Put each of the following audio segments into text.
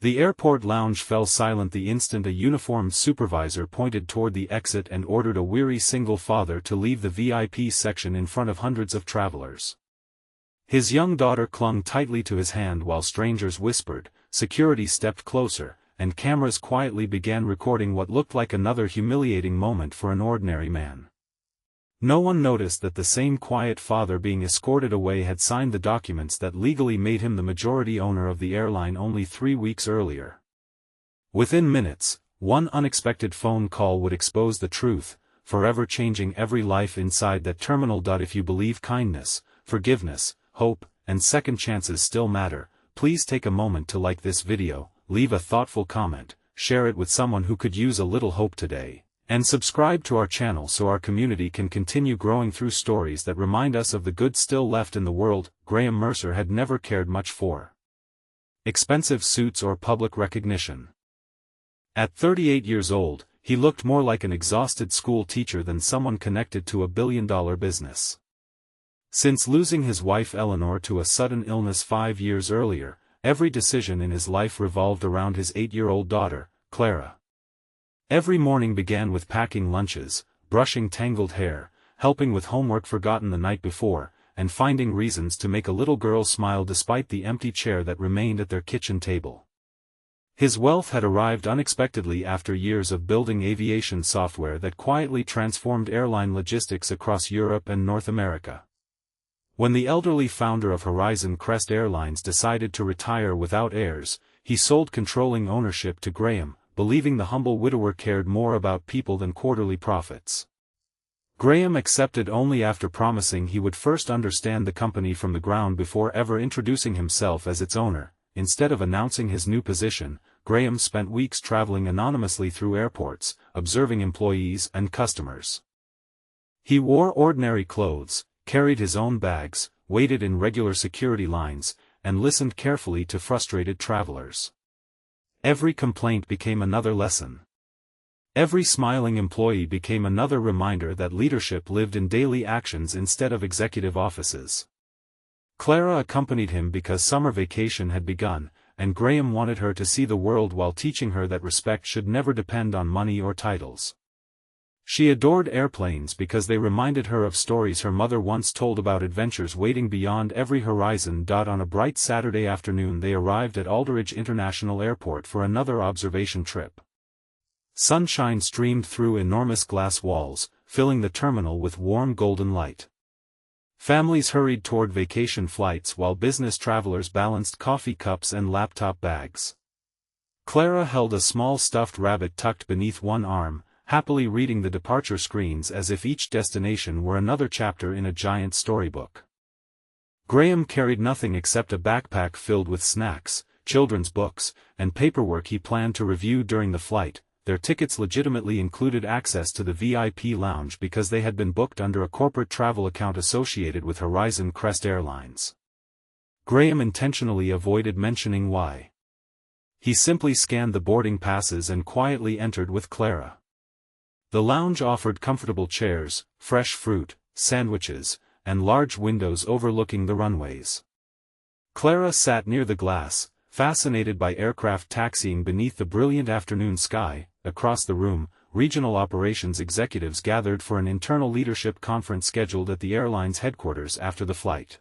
The airport lounge fell silent the instant a uniformed supervisor pointed toward the exit and ordered a weary single father to leave the VIP section in front of hundreds of travelers. His young daughter clung tightly to his hand while strangers whispered, security stepped closer, and cameras quietly began recording what looked like another humiliating moment for an ordinary man. No one noticed that the same quiet father being escorted away had signed the documents that legally made him the majority owner of the airline only 3 weeks earlier. Within minutes, one unexpected phone call would expose the truth, forever changing every life inside that terminal. If you believe kindness, forgiveness, hope, and second chances still matter, please take a moment to like this video, leave a thoughtful comment, share it with someone who could use a little hope today, and subscribe to our channel so our community can continue growing through stories that remind us of the good still left in the world. Graham Mercer had never cared much for expensive suits or public recognition. At 38 years old, he looked more like an exhausted school teacher than someone connected to a billion-dollar business. Since losing his wife Eleanor to a sudden illness 5 years earlier, every decision in his life revolved around his 8-year-old daughter, Clara. Every morning began with packing lunches, brushing tangled hair, helping with homework forgotten the night before, and finding reasons to make a little girl smile despite the empty chair that remained at their kitchen table. His wealth had arrived unexpectedly after years of building aviation software that quietly transformed airline logistics across Europe and North America. When the elderly founder of Horizon Crest Airlines decided to retire without heirs, he sold controlling ownership to Graham, believing the humble widower cared more about people than quarterly profits. Graham accepted only after promising he would first understand the company from the ground before ever introducing himself as its owner. Instead of announcing his new position, Graham spent weeks traveling anonymously through airports, observing employees and customers. He wore ordinary clothes, carried his own bags, waited in regular security lines, and listened carefully to frustrated travelers. Every complaint became another lesson. Every smiling employee became another reminder that leadership lived in daily actions instead of executive offices. Clara accompanied him because summer vacation had begun, and Graham wanted her to see the world while teaching her that respect should never depend on money or titles. She adored airplanes because they reminded her of stories her mother once told about adventures waiting beyond every horizon. On a bright Saturday afternoon they arrived at Aldridge International Airport for another observation trip. Sunshine streamed through enormous glass walls, filling the terminal with warm golden light. Families hurried toward vacation flights while business travelers balanced coffee cups and laptop bags. Clara held a small stuffed rabbit tucked beneath one arm, happily reading the departure screens as if each destination were another chapter in a giant storybook. Graham carried nothing except a backpack filled with snacks, children's books, and paperwork he planned to review during the flight. Their tickets legitimately included access to the VIP lounge because they had been booked under a corporate travel account associated with Horizon Crest Airlines. Graham intentionally avoided mentioning why. He simply scanned the boarding passes and quietly entered with Clara. The lounge offered comfortable chairs, fresh fruit, sandwiches, and large windows overlooking the runways. Clara sat near the glass, fascinated by aircraft taxiing beneath the brilliant afternoon sky. Across the room, regional operations executives gathered for an internal leadership conference scheduled at the airline's headquarters after the flight.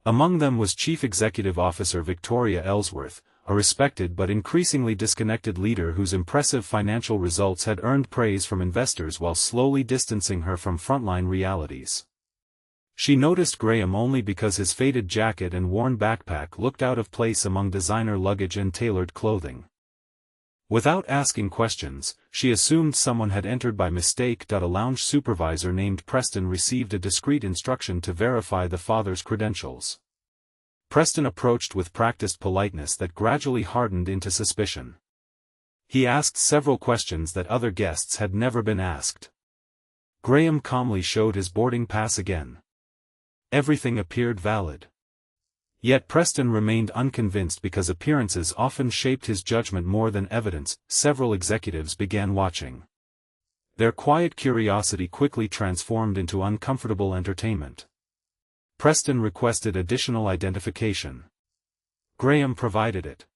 Among them was Chief Executive Officer Victoria Ellsworth, a respected but increasingly disconnected leader whose impressive financial results had earned praise from investors while slowly distancing her from frontline realities. She noticed Graham only because his faded jacket and worn backpack looked out of place among designer luggage and tailored clothing. Without asking questions, she assumed someone had entered by mistake. A lounge supervisor named Preston received a discreet instruction to verify the father's credentials. Preston approached with practiced politeness that gradually hardened into suspicion. He asked several questions that other guests had never been asked. Graham calmly showed his boarding pass again. Everything appeared valid. Yet Preston remained unconvinced because appearances often shaped his judgment more than evidence. Several executives began watching. Their quiet curiosity quickly transformed into uncomfortable entertainment. Preston requested additional identification. Graham provided it.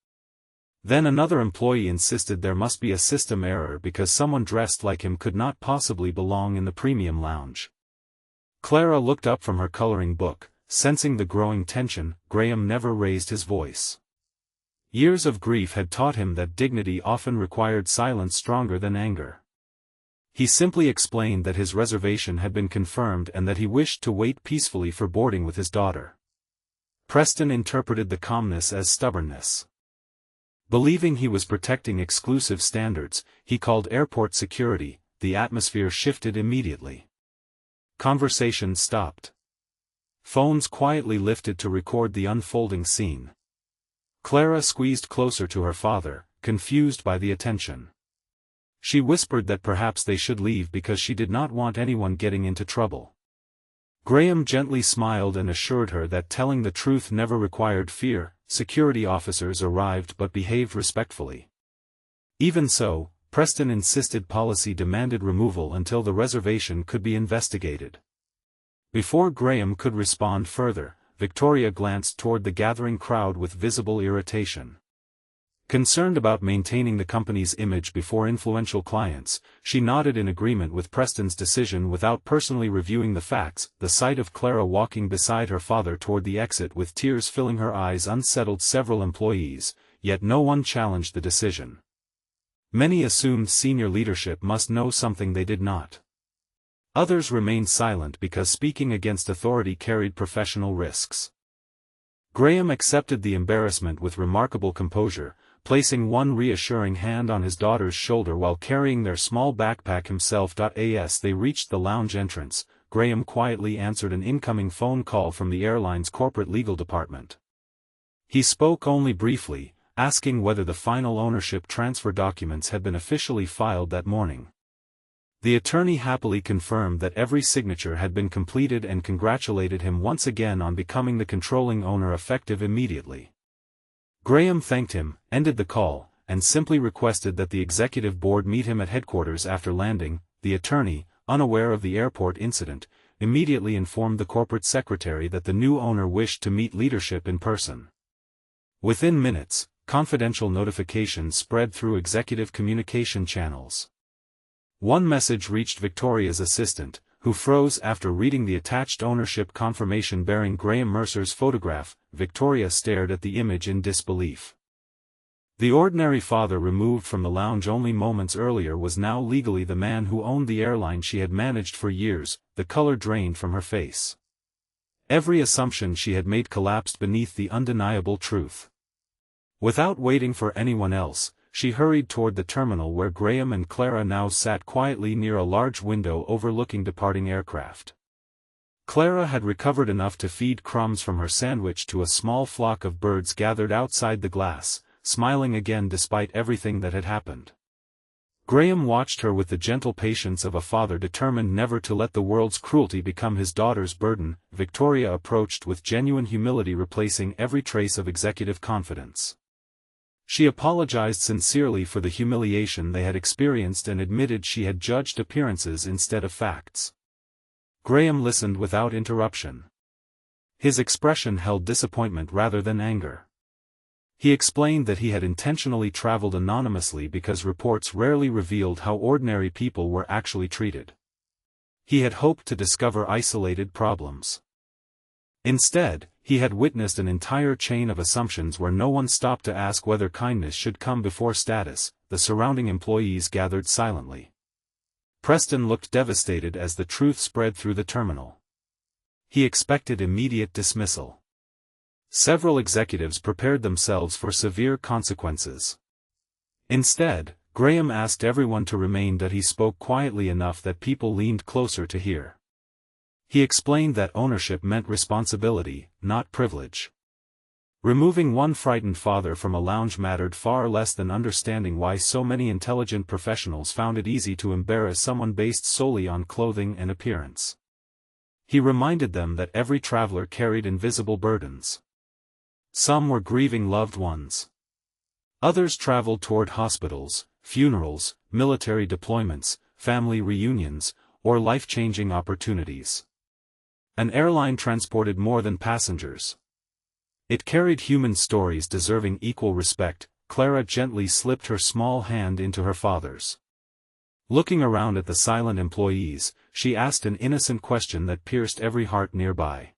Then another employee insisted there must be a system error because someone dressed like him could not possibly belong in the premium lounge. Clara looked up from her coloring book, sensing the growing tension. Graham never raised his voice. Years of grief had taught him that dignity often required silence stronger than anger. He simply explained that his reservation had been confirmed and that he wished to wait peacefully for boarding with his daughter. Preston interpreted the calmness as stubbornness. Believing he was protecting exclusive standards, he called airport security. The atmosphere shifted immediately. Conversation stopped. Phones quietly lifted to record the unfolding scene. Clara squeezed closer to her father, confused by the attention. She whispered that perhaps they should leave because she did not want anyone getting into trouble. Graham gently smiled and assured her that telling the truth never required fear. Security officers arrived but behaved respectfully. Even so, Preston insisted policy demanded removal until the reservation could be investigated. Before Graham could respond further, Victoria glanced toward the gathering crowd with visible irritation. Concerned about maintaining the company's image before influential clients, she nodded in agreement with Preston's decision without personally reviewing the facts. The sight of Clara walking beside her father toward the exit with tears filling her eyes unsettled several employees, yet no one challenged the decision. Many assumed senior leadership must know something they did not. Others remained silent because speaking against authority carried professional risks. Graham accepted the embarrassment with remarkable composure, placing one reassuring hand on his daughter's shoulder while carrying their small backpack himself. As they reached the lounge entrance, Graham quietly answered an incoming phone call from the airline's corporate legal department. He spoke only briefly, asking whether the final ownership transfer documents had been officially filed that morning. The attorney happily confirmed that every signature had been completed and congratulated him once again on becoming the controlling owner effective immediately. Graham thanked him, ended the call, and simply requested that the executive board meet him at headquarters after landing. The attorney, unaware of the airport incident, immediately informed the corporate secretary that the new owner wished to meet leadership in person. Within minutes, confidential notifications spread through executive communication channels. One message reached Victoria's assistant, who froze after reading the attached ownership confirmation bearing Graham Mercer's photograph. Victoria stared at the image in disbelief. The ordinary father removed from the lounge only moments earlier was now legally the man who owned the airline she had managed for years. The color drained from her face. Every assumption she had made collapsed beneath the undeniable truth. Without waiting for anyone else, she hurried toward the terminal where Graham and Clara now sat quietly near a large window overlooking departing aircraft. Clara had recovered enough to feed crumbs from her sandwich to a small flock of birds gathered outside the glass, smiling again despite everything that had happened. Graham watched her with the gentle patience of a father determined never to let the world's cruelty become his daughter's burden. Victoria approached with genuine humility, replacing every trace of executive confidence. She apologized sincerely for the humiliation they had experienced and admitted she had judged appearances instead of facts. Graham listened without interruption. His expression held disappointment rather than anger. He explained that he had intentionally traveled anonymously because reports rarely revealed how ordinary people were actually treated. He had hoped to discover isolated problems. Instead, he had witnessed an entire chain of assumptions where no one stopped to ask whether kindness should come before status. The surrounding employees gathered silently. Preston looked devastated as the truth spread through the terminal. He expected immediate dismissal. Several executives prepared themselves for severe consequences. Instead, Graham asked everyone to remain. He spoke quietly enough that people leaned closer to hear. He explained that ownership meant responsibility, not privilege. Removing one frightened father from a lounge mattered far less than understanding why so many intelligent professionals found it easy to embarrass someone based solely on clothing and appearance. He reminded them that every traveler carried invisible burdens. Some were grieving loved ones. Others traveled toward hospitals, funerals, military deployments, family reunions, or life-changing opportunities. An airline transported more than passengers. It carried human stories deserving equal respect. Clara gently slipped her small hand into her father's. Looking around at the silent employees, she asked an innocent question that pierced every heart nearby.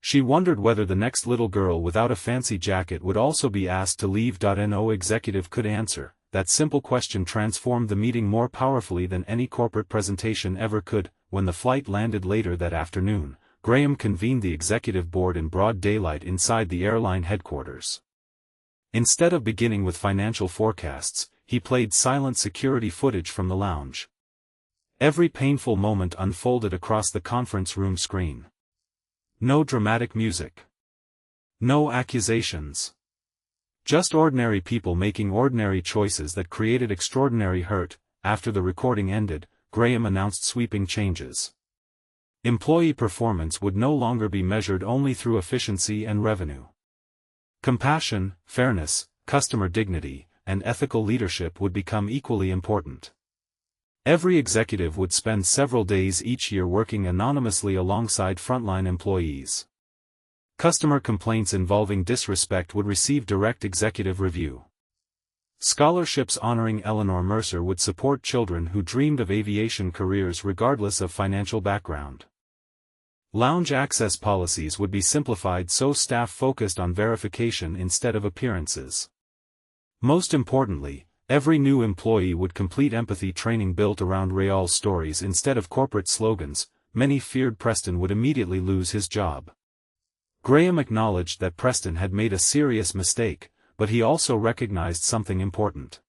She wondered whether the next little girl without a fancy jacket would also be asked to leave. No executive could answer. That simple question transformed the meeting more powerfully than any corporate presentation ever could. When the flight landed later that afternoon, Graham convened the executive board in broad daylight inside the airline headquarters. Instead of beginning with financial forecasts, he played silent security footage from the lounge. Every painful moment unfolded across the conference room screen. No dramatic music. No accusations. Just ordinary people making ordinary choices that created extraordinary hurt. After the recording ended, Graham announced sweeping changes. Employee performance would no longer be measured only through efficiency and revenue. Compassion, fairness, customer dignity, and ethical leadership would become equally important. Every executive would spend several days each year working anonymously alongside frontline employees. Customer complaints involving disrespect would receive direct executive review. Scholarships honoring Eleanor Mercer would support children who dreamed of aviation careers regardless of financial background. Lounge access policies would be simplified so staff focused on verification instead of appearances. Most importantly, every new employee would complete empathy training built around real stories instead of corporate slogans. Many feared Preston would immediately lose his job. Graham acknowledged that Preston had made a serious mistake, but he also recognized something important.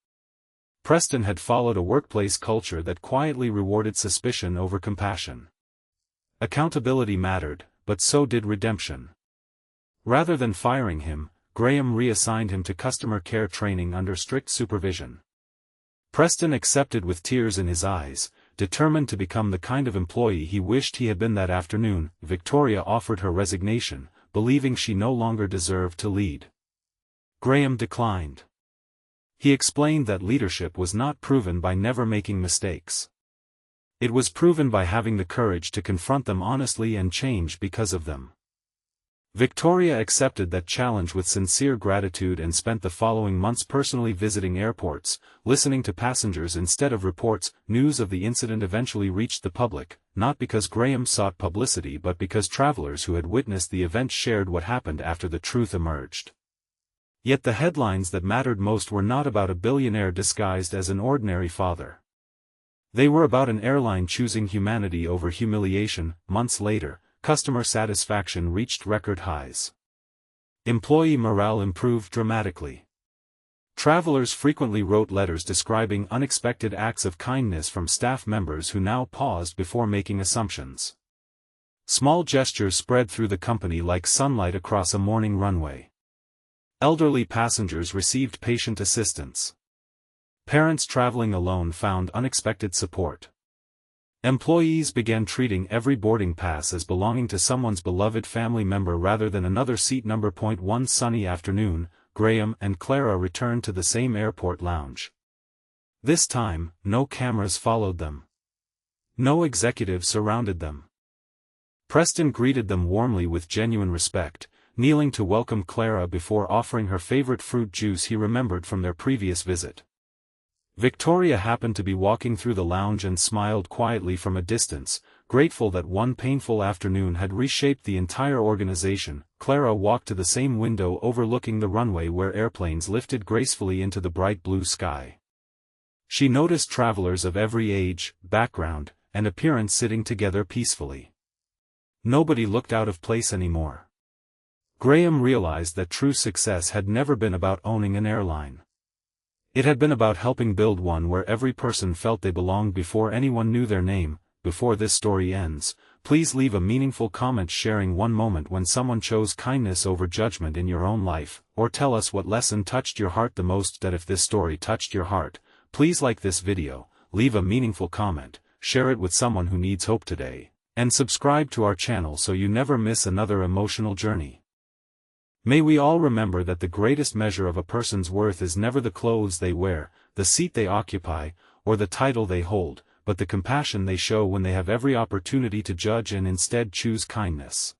Preston had followed a workplace culture that quietly rewarded suspicion over compassion. Accountability mattered, but so did redemption. Rather than firing him, Graham reassigned him to customer care training under strict supervision. Preston accepted with tears in his eyes, determined to become the kind of employee he wished he had been that afternoon. Victoria offered her resignation, believing she no longer deserved to lead. Graham declined. He explained that leadership was not proven by never making mistakes. It was proven by having the courage to confront them honestly and change because of them. Victoria accepted that challenge with sincere gratitude and spent the following months personally visiting airports, listening to passengers instead of reports. News of the incident eventually reached the public, not because Graham sought publicity but because travelers who had witnessed the event shared what happened after the truth emerged. Yet the headlines that mattered most were not about a billionaire disguised as an ordinary father. They were about an airline choosing humanity over humiliation. Months later, customer satisfaction reached record highs. Employee morale improved dramatically. Travelers frequently wrote letters describing unexpected acts of kindness from staff members who now paused before making assumptions. Small gestures spread through the company like sunlight across a morning runway. Elderly passengers received patient assistance. Parents traveling alone found unexpected support. Employees began treating every boarding pass as belonging to someone's beloved family member rather than another seat. One sunny afternoon, Graham and Clara returned to the same airport lounge. This time, no cameras followed them. No executives surrounded them. Preston greeted them warmly with genuine respect, kneeling to welcome Clara before offering her favorite fruit juice he remembered from their previous visit. Victoria happened to be walking through the lounge and smiled quietly from a distance, grateful that one painful afternoon had reshaped the entire organization. Clara walked to the same window overlooking the runway where airplanes lifted gracefully into the bright blue sky. She noticed travelers of every age, background, and appearance sitting together peacefully. Nobody looked out of place anymore. Graham realized that true success had never been about owning an airline. It had been about helping build one where every person felt they belonged before anyone knew their name. Before this story ends, please leave a meaningful comment sharing one moment when someone chose kindness over judgment in your own life, or tell us what lesson touched your heart the most. If this story touched your heart, please like this video, leave a meaningful comment, share it with someone who needs hope today, and subscribe to our channel so you never miss another emotional journey. May we all remember that the greatest measure of a person's worth is never the clothes they wear, the seat they occupy, or the title they hold, but the compassion they show when they have every opportunity to judge and instead choose kindness.